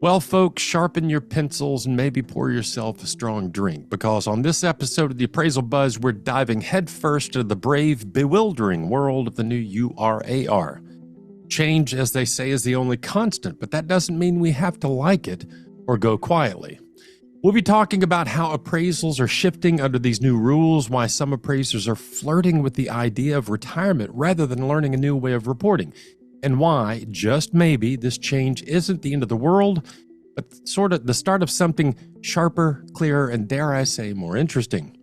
Well, folks, sharpen your pencils and maybe pour yourself a strong drink, because on this episode of the Appraisal Buzz, we're diving headfirst into the brave, bewildering world of the new URAR. Change, as they say, is the only constant, but that doesn't mean we have to like it or go quietly. We'll be talking about how appraisals are shifting under these new rules, why some appraisers are flirting with the idea of retirement rather than learning a new way of reporting, and why, just maybe, this change isn't the end of the world, but sort of the start of something sharper, clearer, and dare I say, more interesting.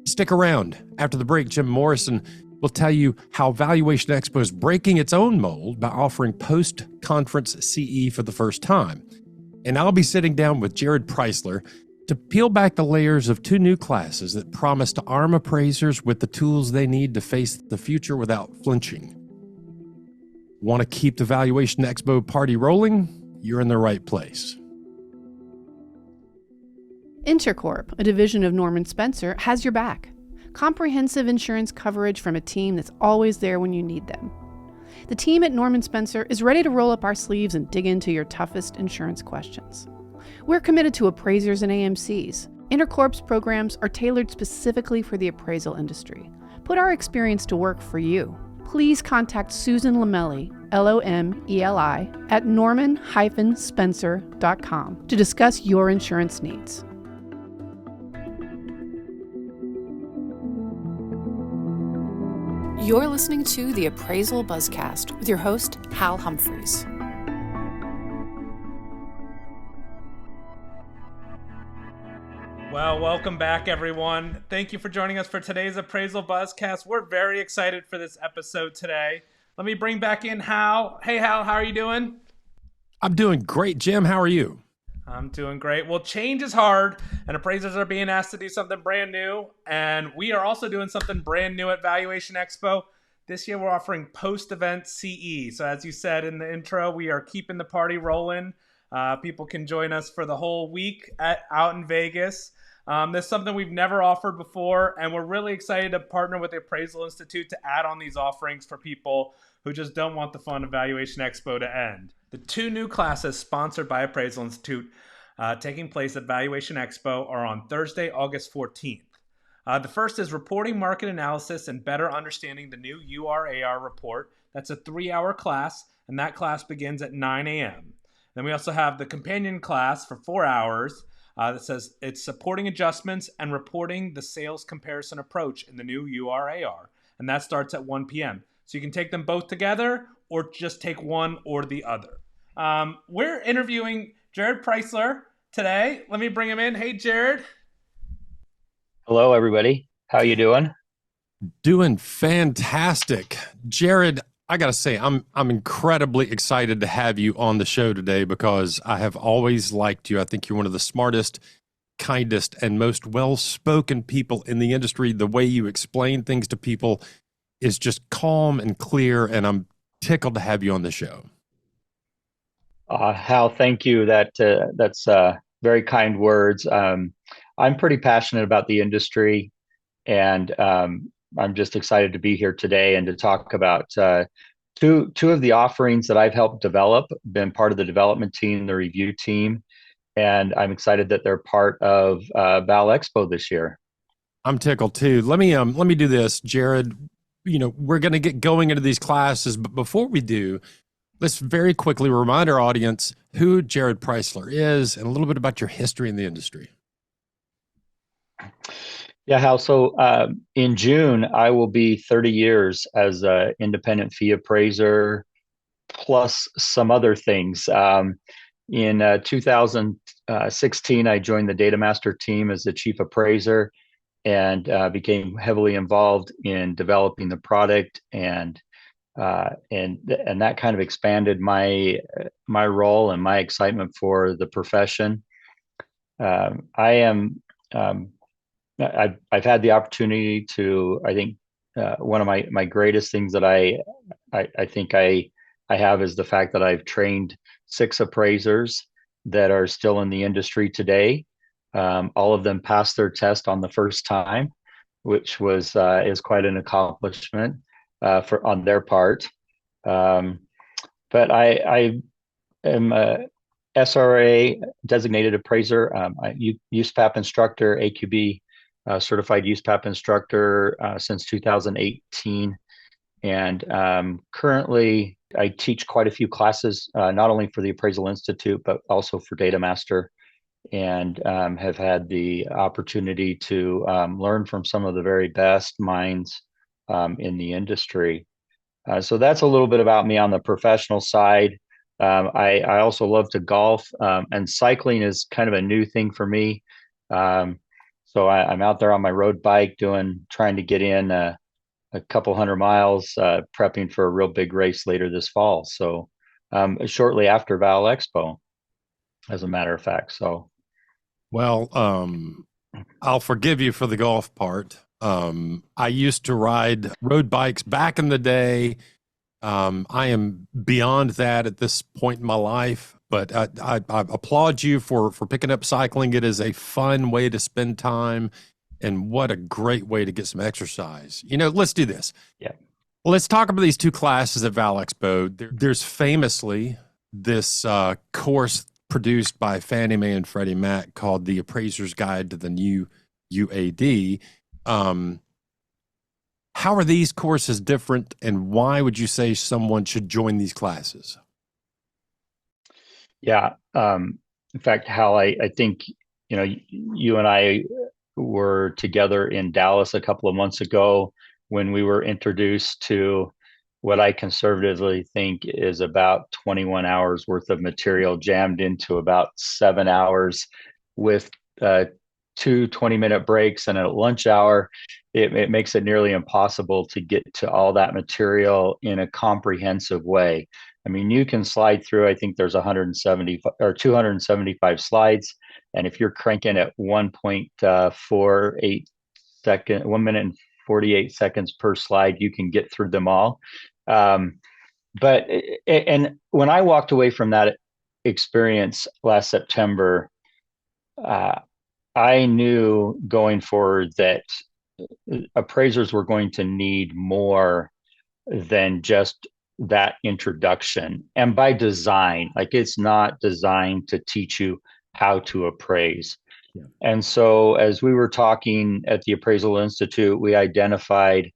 Stick around. After the break, Jim Morrison will tell you how Valuation Expo is breaking its own mold by offering post-conference CE for the first time. And I'll be sitting down with Jared Preisler to peel back the layers of two new classes that promise to arm appraisers with the tools they need to face the future without flinching. Want to keep the Valuation Expo party rolling? You're in the right place. Intercorp, a division of Norman Spencer, has your back. Comprehensive insurance coverage from a team that's always there when you need them. The team at Norman Spencer is ready to roll up our sleeves and dig into your toughest insurance questions. We're committed to appraisers and AMCs. Intercorp's programs are tailored specifically for the appraisal industry. Put our experience to work for you. Please contact Susan Lomeli, Lomeli, at norman-spencer.com to discuss your insurance needs. You're listening to the Appraisal Buzzcast with your host, Hal Humphreys. Well, welcome back, everyone. Thank you for joining us for today's Appraisal Buzzcast. We're very excited for this episode today. Let me bring back in Hal. Hey, Hal, how are you doing? I'm doing great, Jim. How are you? I'm doing great. Well, change is hard, and appraisers are being asked to do something brand new, and we are also doing something brand new at Valuation Expo. This year, we're offering post-event CE. So as you said in the intro, we are keeping the party rolling. People can join us for the whole week out in Vegas. This is something we've never offered before, and we're really excited to partner with the Appraisal Institute to add on these offerings for people who just don't want the fun of Valuation Expo to end. The two new classes sponsored by Appraisal Institute taking place at Valuation Expo are on Thursday, August 14th. The first is Reporting Market Analysis and Better Understanding the New URAR Report. That's a 3-hour class, and that class begins at 9 a.m. Then we also have the companion class for 4 hours that says it's Supporting Adjustments and Reporting the Sales Comparison Approach in the New URAR, and that starts at 1 p.m. So you can take them both together or just take one or the other. We're interviewing Jared Preisler today. Let me bring him in. Hey, Jared. Hello, everybody. How you doing? Doing fantastic. Jared, I got to say, I'm incredibly excited to have you on the show today because I have always liked you. I think you're one of the smartest, kindest, and most well-spoken people in the industry. The way you explain things to people is just calm and clear, and I'm tickled to have you on the show. Hal, thank you. That's very kind words. I'm pretty passionate about the industry, and I'm just excited to be here today and to talk about two of the offerings that I've helped develop, been part of the development team, the review team, and I'm excited that they're part of Val Expo this year. I'm tickled too. Let me do this, Jared. We're going to get going into these classes, but before we do, let's very quickly remind our audience who Jared Preisler is and a little bit about your history in the industry. Yeah, Hal. So in June, I will be 30 years as an independent fee appraiser, plus some other things. In 2016, I joined the Data Master team as the chief appraiser and became heavily involved in developing the product, and that kind of expanded my role and my excitement for the profession. I've had the opportunity to, I think, one of my greatest things that I think I have is the fact that I've trained 6 appraisers that are still in the industry today. All of them passed their test on the first time, which is quite an accomplishment on their part. But I am SRA designated appraiser, USPAP instructor, AQB certified USPAP instructor since 2018. And currently, I teach quite a few classes, not only for the Appraisal Institute, but also for Data Master, and have had the opportunity to learn from some of the very best minds in the industry. So that's a little bit about me on the professional side. I also love to golf, and cycling is kind of a new thing for me. So I'm out there on my road bike trying to get in a couple 100 miles, prepping for a real big race later this fall. So shortly after Val Expo, as a matter of fact. So, well, I'll forgive you for the golf part. I used to ride road bikes back in the day. I am beyond that at this point in my life, but I applaud you for picking up cycling. It is a fun way to spend time, and what a great way to get some exercise. Let's do this. Yeah. Let's talk about these two classes at Val Expo. There's famously this course produced by Fannie Mae and Freddie Mac called The Appraiser's Guide to the New UAD. How are these courses different, and why would you say someone should join these classes? Yeah. In fact, Hal, I think, you and I were together in Dallas a couple of months ago when we were introduced to what I conservatively think is about 21 hours worth of material jammed into about 7 hours with 2 20-minute breaks and a lunch hour. It makes it nearly impossible to get to all that material in a comprehensive way. I mean, you can slide through, I think there's 170 or 275 slides. And if you're cranking at 1.48 second, 1 minute and 48 seconds per slide, you can get through them all. But when I walked away from that experience last September, I knew going forward that appraisers were going to need more than just that introduction. And by design, like, it's not designed to teach you how to appraise. Yeah. And so as we were talking at the Appraisal Institute, we identified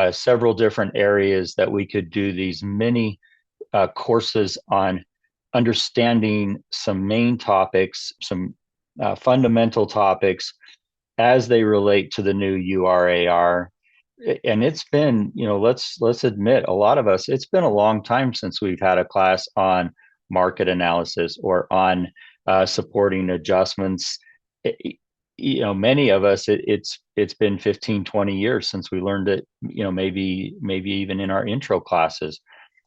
several different areas that we could do these mini courses on understanding some main topics, some fundamental topics as they relate to the new URAR. And it's been, let's admit, a lot of us, it's been a long time since we've had a class on market analysis or on supporting adjustments. Many of us, it's been 15, 20 years since we learned it, maybe even in our intro classes.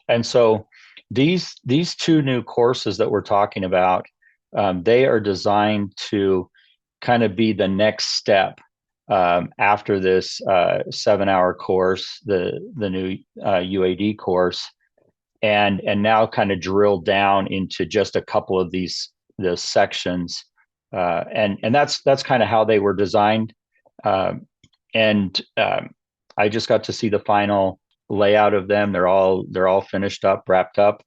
And so these two new courses that we're talking about, they are designed to kind of be the next step after this 7-hour course, the new UAD course, and now kind of drill down into just a couple of the sections, and that's kind of how they were designed. And I just got to see the final layout of them. They're all finished up, wrapped up,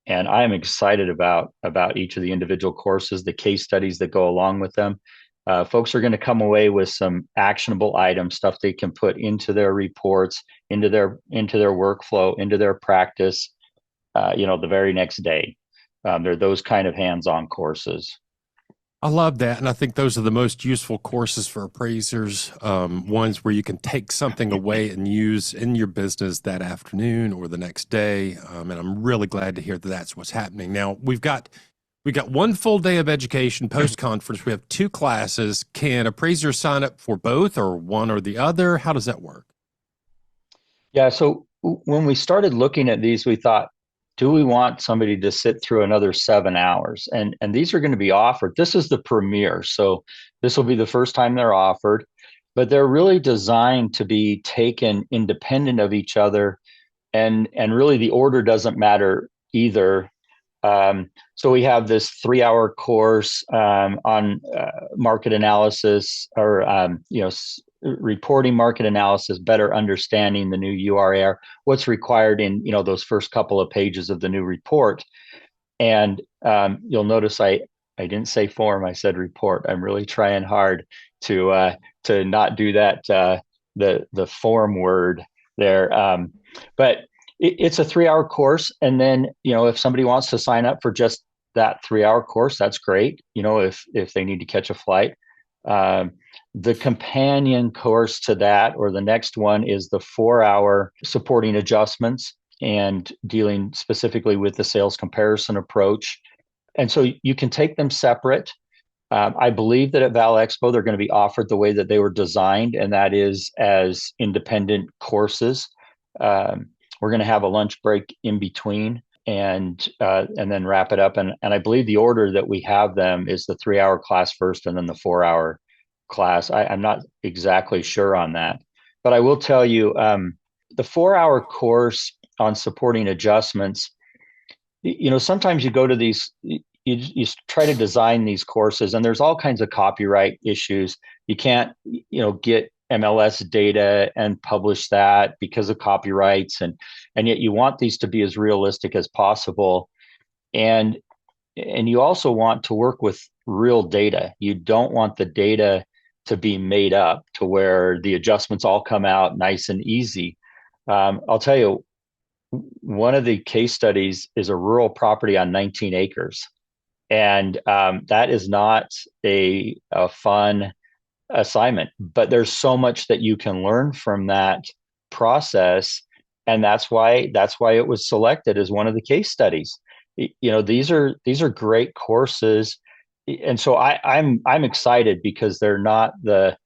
and I'm excited about each of the individual courses, the case studies that go along with them. Folks are going to come away with some actionable items, stuff they can put into their reports, into their workflow, into their practice, the very next day. They're those kind of hands-on courses. I love that. And I think those are the most useful courses for appraisers, ones where you can take something away and use in your business that afternoon or the next day. And I'm really glad to hear that that's what's happening. Now, we've got one full day of education post-conference. We have 2 classes. Can appraisers sign up for both or one or the other? How does that work? Yeah, so when we started looking at these, we thought, do we want somebody to sit through another 7 hours? And these are going to be offered. This is the premiere. So this will be the first time they're offered, but they're really designed to be taken independent of each other. And really the order doesn't matter either. So we have this 3-hour course on market analysis, or reporting market analysis, better understanding the new URAR, what's required in those first couple of pages of the new report. And you'll notice I didn't say form, I said report. I'm really trying hard to not do that, the form word there. But it's a 3-hour course. And then, if somebody wants to sign up for just that 3-hour course, that's great. If they need to catch a flight. The companion course to that, or the next one, is the 4-hour supporting adjustments and dealing specifically with the sales comparison approach. And so you can take them separate. I believe that at Val Expo, they're going to be offered the way that they were designed, and that is as independent courses. We're going to have a lunch break in between, and then wrap it up. And I believe the order that we have them is the 3-hour class first, and then the 4-hour class. I'm not exactly sure on that, but I will tell you, the 4-hour course on supporting adjustments, sometimes you go to these, you try to design these courses, and there's all kinds of copyright issues. You can't, get MLS data and publish that because of copyrights, and yet you want these to be as realistic as possible. And you also want to work with real data. You don't want the data to be made up to where the adjustments all come out nice and easy. I'll tell you, one of the case studies is a rural property on 19 acres. And that is not a fun assignment, but there's so much that you can learn from that process. And that's why it was selected as one of the case studies. These are great courses. And so I'm excited because they're not the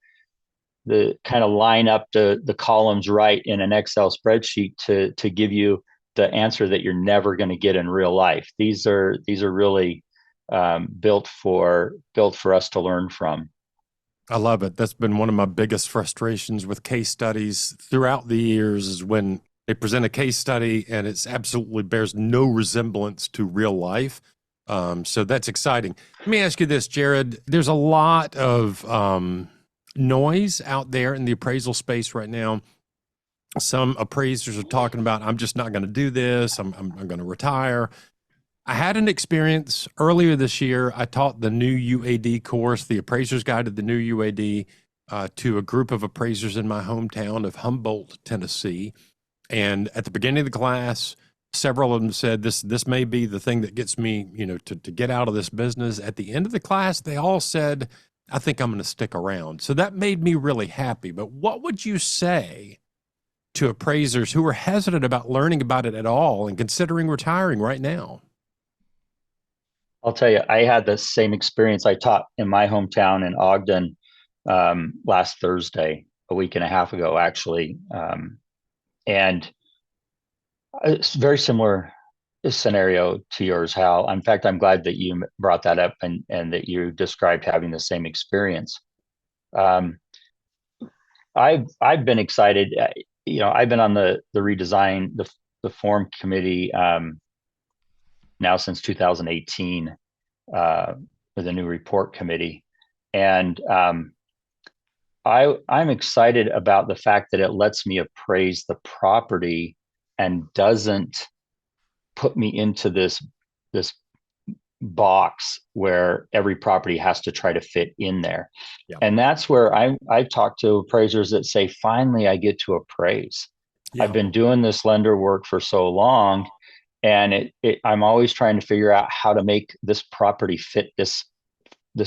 kind of line up the columns right in an Excel spreadsheet to give you the answer that you're never going to get in real life. These are really built for us to learn from. I love it. That's been one of my biggest frustrations with case studies throughout the years, is when they present a case study and it's absolutely bears no resemblance to real life. So that's exciting. Let me ask you this, Jared. There's a lot of noise out there in the appraisal space right now. Some appraisers are talking about, I'm just not going to do this. I'm going to retire. I had an experience earlier this year. I taught the new UAD course, the Appraiser's Guide to the New UAD, to a group of appraisers in my hometown of Humboldt, Tennessee. And at the beginning of the class, several of them said, this may be the thing that gets me, to get out of this business. At the end of the class, they all said, I think I'm going to stick around. So that made me really happy. But what would you say to appraisers who are hesitant about learning about it at all and considering retiring right now? I'll tell you, I had the same experience. I taught in my hometown in Ogden last Thursday, a week and a half ago, actually. And it's very similar scenario to yours, Hal. In fact, I'm glad that you brought that up and that you described having the same experience. I've been excited. I've been on the redesign, the form committee now since 2018 for the new report committee. And I'm excited about the fact that it lets me appraise the property and doesn't put me into this box where every property has to try to fit in there. Yeah. And that's where I've talked to appraisers that say, finally, I get to appraise. Yeah. I've been doing this lender work for so long, and I'm always trying to figure out how to make this property fit this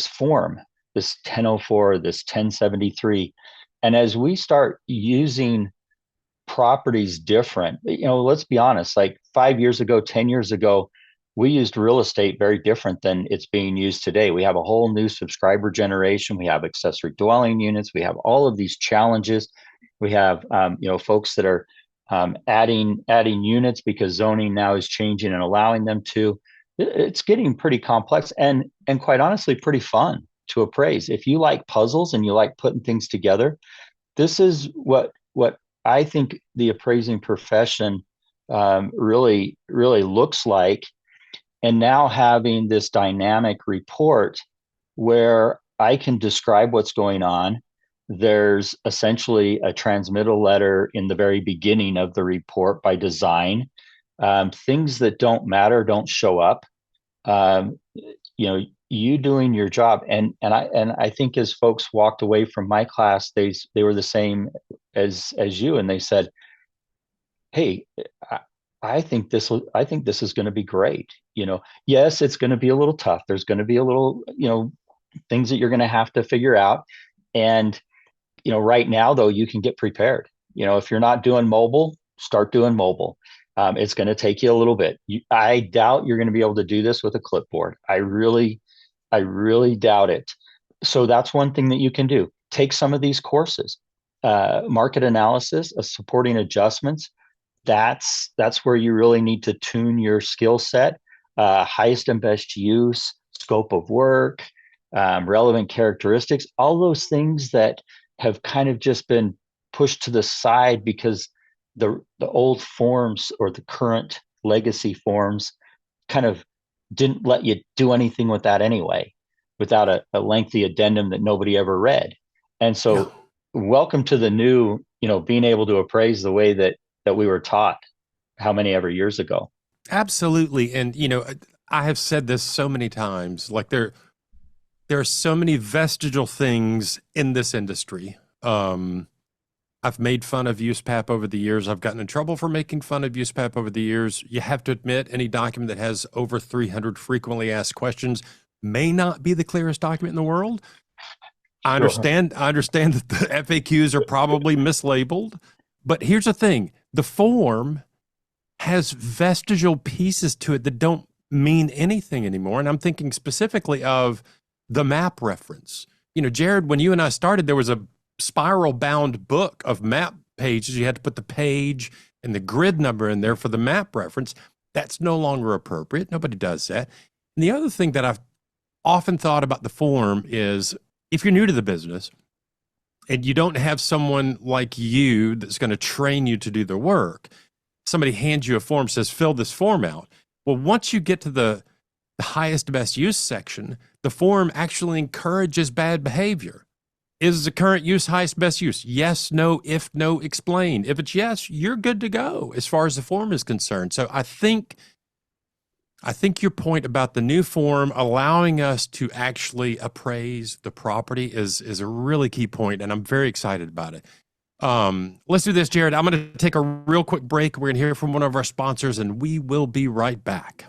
form, this 1004, this 1073. And as we start using properties different, let's be honest, like 5 years ago, 10 years ago, we used real estate very different than it's being used today. We have a whole new subscriber generation. We have accessory dwelling units. We have all of these challenges. We have, folks that are adding units because zoning now is changing and allowing them to. It's getting pretty complex and quite honestly, pretty fun to appraise. If you like puzzles and you like putting things together, this is what I think the appraising profession really looks like. And now having this dynamic report where I can describe what's going on. There's essentially a transmittal letter in the very beginning of the report by design. Things that don't matter don't show up. you doing your job. And I think as folks walked away from my class, they were the same as you, and they said, hey, I, I think this is going to be great. Yes, it's going to be a little tough. There's going to be a little, things that you're going to have to figure out. And, right now though, you can get prepared. If you're not doing mobile, start doing mobile. It's going to take you a little bit. I doubt you're going to be able to do this with a clipboard. I really doubt it. So that's one thing that you can do. Take some of these courses, market analysis, supporting adjustments. That's where you really need to tune your skill set, highest and best use, scope of work, relevant characteristics, all those things that have kind of just been pushed to the side because the old forms or the current legacy forms kind of didn't let you do anything with that anyway, without a lengthy addendum that nobody ever read. And so, welcome to the new, being able to appraise the way that we were taught how many ever years ago. Absolutely. And, I have said this so many times, like there are so many vestigial things in this industry. I've made fun of USPAP over the years. I've gotten in trouble for making fun of USPAP over the years. You have to admit, any document that has over 300 frequently asked questions may not be the clearest document in the world. I understand that the FAQs are probably mislabeled, but here's the thing. The form has vestigial pieces to it that don't mean anything anymore. And I'm thinking specifically of the map reference. Jared, when you and I started, there was a spiral bound book of map pages. You had to put the page and the grid number in there for the map reference. That's no longer appropriate. Nobody does that. And the other thing that I've often thought about the form is, if you're new to the business and you don't have someone like you that's going to train you to do the work, somebody hands you a form, says, fill this form out. Well, once you get to the highest best use section, the form actually encourages bad behavior. Is the current use highest best use? Yes, no, if no, explain. If it's yes, you're good to go as far as the form is concerned. So I think your point about the new form allowing us to actually appraise the property is a really key point, and I'm very excited about it. Let's do this, Jared. I'm going to take a real quick break. We're going to hear from one of our sponsors, and we will be right back.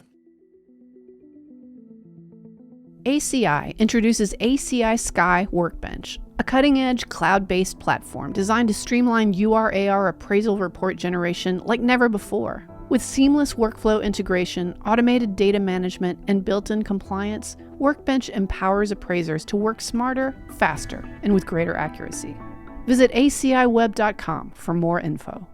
ACI introduces ACI Sky Workbench, a cutting-edge cloud-based platform designed to streamline URAR appraisal report generation like never before. With seamless workflow integration, automated data management, and built-in compliance, Workbench empowers appraisers to work smarter, faster, and with greater accuracy. Visit aciweb.com for more info.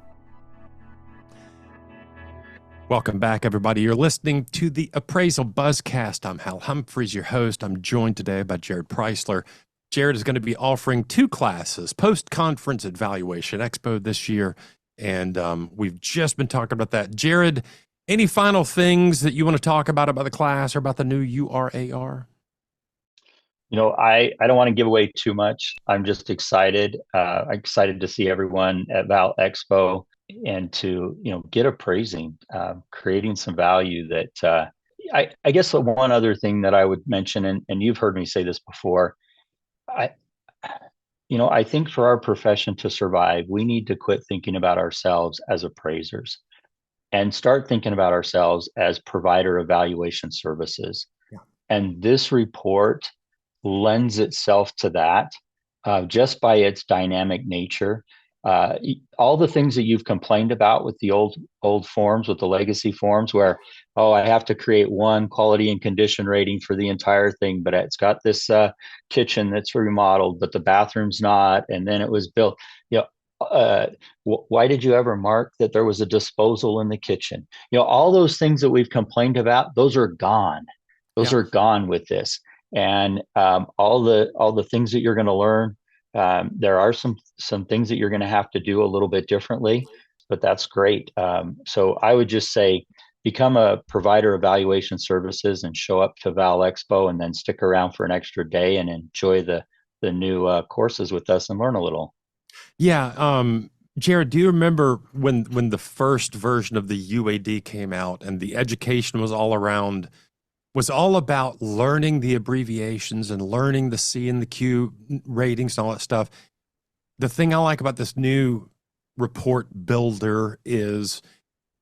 Welcome back, everybody. You're listening to the Appraisal Buzzcast. I'm Hal Humphreys, your host. I'm joined today by Jared Preisler. Jared is going to be offering 2 classes post-conference at Valuation Expo this year, and we've just been talking about that. Jared, any final things that you want to talk about the class or about the new URAR? I don't want to give away too much. I'm just excited. Excited to see everyone at Val Expo and to get appraising, creating some value. That I guess the one other thing that I would mention, and you've heard me say this before, I think for our profession to survive, we need to quit thinking about ourselves as appraisers and start thinking about ourselves as provider of valuation services. Yeah. And this report lends itself to that, just by its dynamic nature. All the things that you've complained about with the old forms, with the legacy forms, where, I have to create one quality and condition rating for the entire thing, but it's got this kitchen that's remodeled, but the bathroom's not, and then it was built. Why did you ever mark that there was a disposal in the kitchen? All those things that we've complained about, those are gone. Those are gone with this. And all the things that you're going to learn, there are some things that you're going to have to do a little bit differently, but that's great. So I would just say, become a provider of valuation services and show up to Val Expo, and then stick around for an extra day and enjoy the new courses with us and learn a little. Yeah. Jared, do you remember when the first version of the UAD came out and the education was all around was all about learning the abbreviations and learning the C and the Q ratings and all that stuff. The thing I like about this new report builder is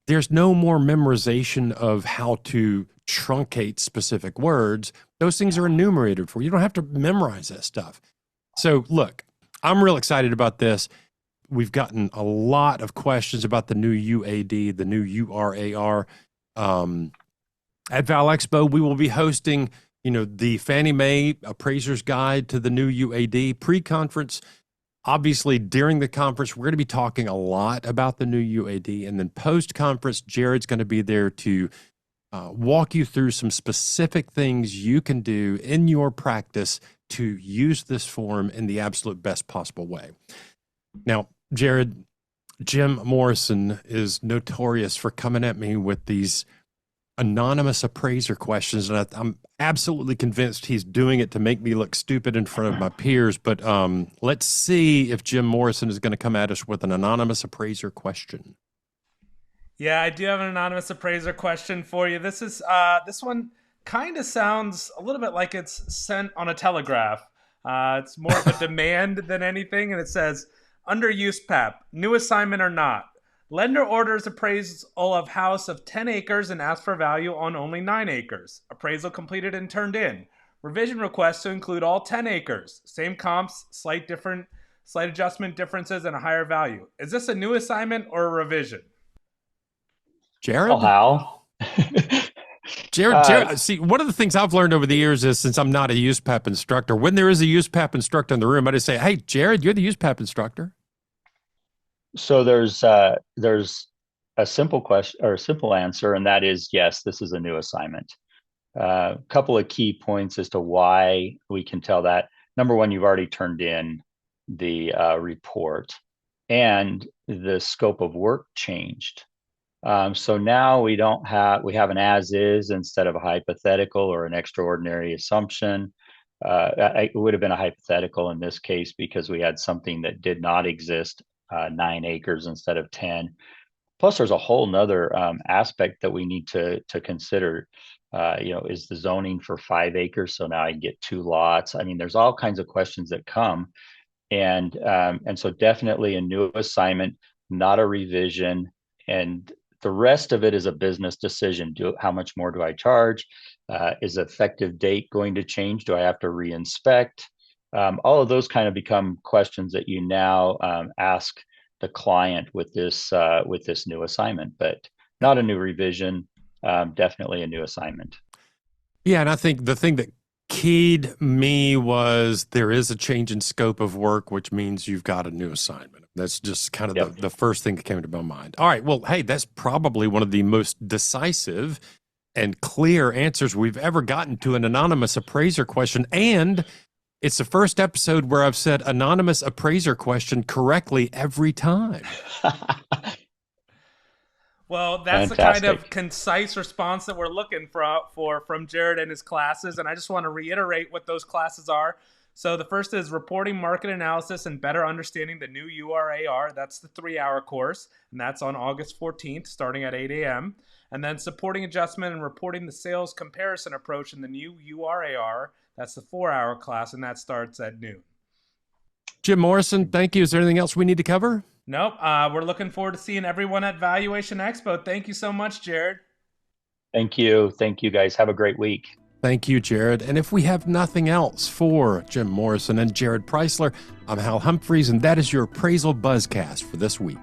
there's no more memorization of how to truncate specific words. Those things are enumerated for you. You don't have to memorize that stuff. So look, I'm real excited about this. We've gotten a lot of questions about the new UAD, the new URAR. At Val Expo, we will be hosting, the Fannie Mae Appraiser's Guide to the new UAD pre-conference. Obviously, during the conference, we're going to be talking a lot about the new UAD. And then post-conference, Jared's going to be there to walk you through some specific things you can do in your practice to use this form in the absolute best possible way. Now, Jared, Jim Morrison is notorious for coming at me with these anonymous appraiser questions, and I'm absolutely convinced he's doing it to make me look stupid in front of my peers. But let's see if Jim Morrison is going to come at us with an anonymous appraiser question. Yeah, I do have an anonymous appraiser question for you. This one kind of sounds a little bit like it's sent on a telegraph. It's more of a demand than anything, and it says, under USPAP, new assignment or not, lender orders appraisal of house of 10 acres and asks for value on only 9 acres. Appraisal completed and turned in. Revision request to include all 10 acres. Same comps, slight adjustment differences, and a higher value. Is this a new assignment or a revision? Jared? Oh, how? Jared, see, one of the things I've learned over the years is, since I'm not a USPAP instructor, when there is a USPAP instructor in the room, I just say, hey, Jared, you're the USPAP instructor. So there's a simple question or a simple answer, and that is yes, this is a new assignment. A couple of key points as to why we can tell that. Number one, you've already turned in the report, and the scope of work changed. So now we have an as is instead of a hypothetical or an extraordinary assumption. It would have been a hypothetical in this case because we had something that did not exist, 9 acres instead of 10. Plus, there's a whole nother aspect that we need to consider. Is the zoning for 5 acres? So now I get 2 lots. I mean, there's all kinds of questions that come. And so definitely a new assignment, not a revision. And the rest of it is a business decision. How much more do I charge? Is effective date going to change? Do I have to re-inspect? All of those kind of become questions that you now ask the client with this new assignment, but not a new revision, definitely a new assignment. Yeah, and I think the thing that keyed me was there is a change in scope of work, which means you've got a new assignment. That's just kind of the first thing that came to my mind. All right, well, hey, that's probably one of the most decisive and clear answers we've ever gotten to an anonymous appraiser question. And it's the first episode where I've said anonymous appraiser question correctly every time. Well, that's Fantastic. the kind of concise response that we're looking for from Jared and his classes. And I just want to reiterate what those classes are. So the first is reporting market analysis and better understanding the new URAR. That's the 3-hour course, and that's on August 14th, starting at 8 a.m. And then supporting adjustment and reporting the sales comparison approach in the new URAR. That's the 4-hour class, and that starts at noon. Jim Morrison, thank you. Is there anything else we need to cover? Nope. We're looking forward to seeing everyone at Valuation Expo. Thank you so much, Jared. Thank you. Thank you, guys. Have a great week. Thank you, Jared. And if we have nothing else for Jim Morrison and Jared Preisler, I'm Hal Humphreys, and that is your Appraisal Buzzcast for this week.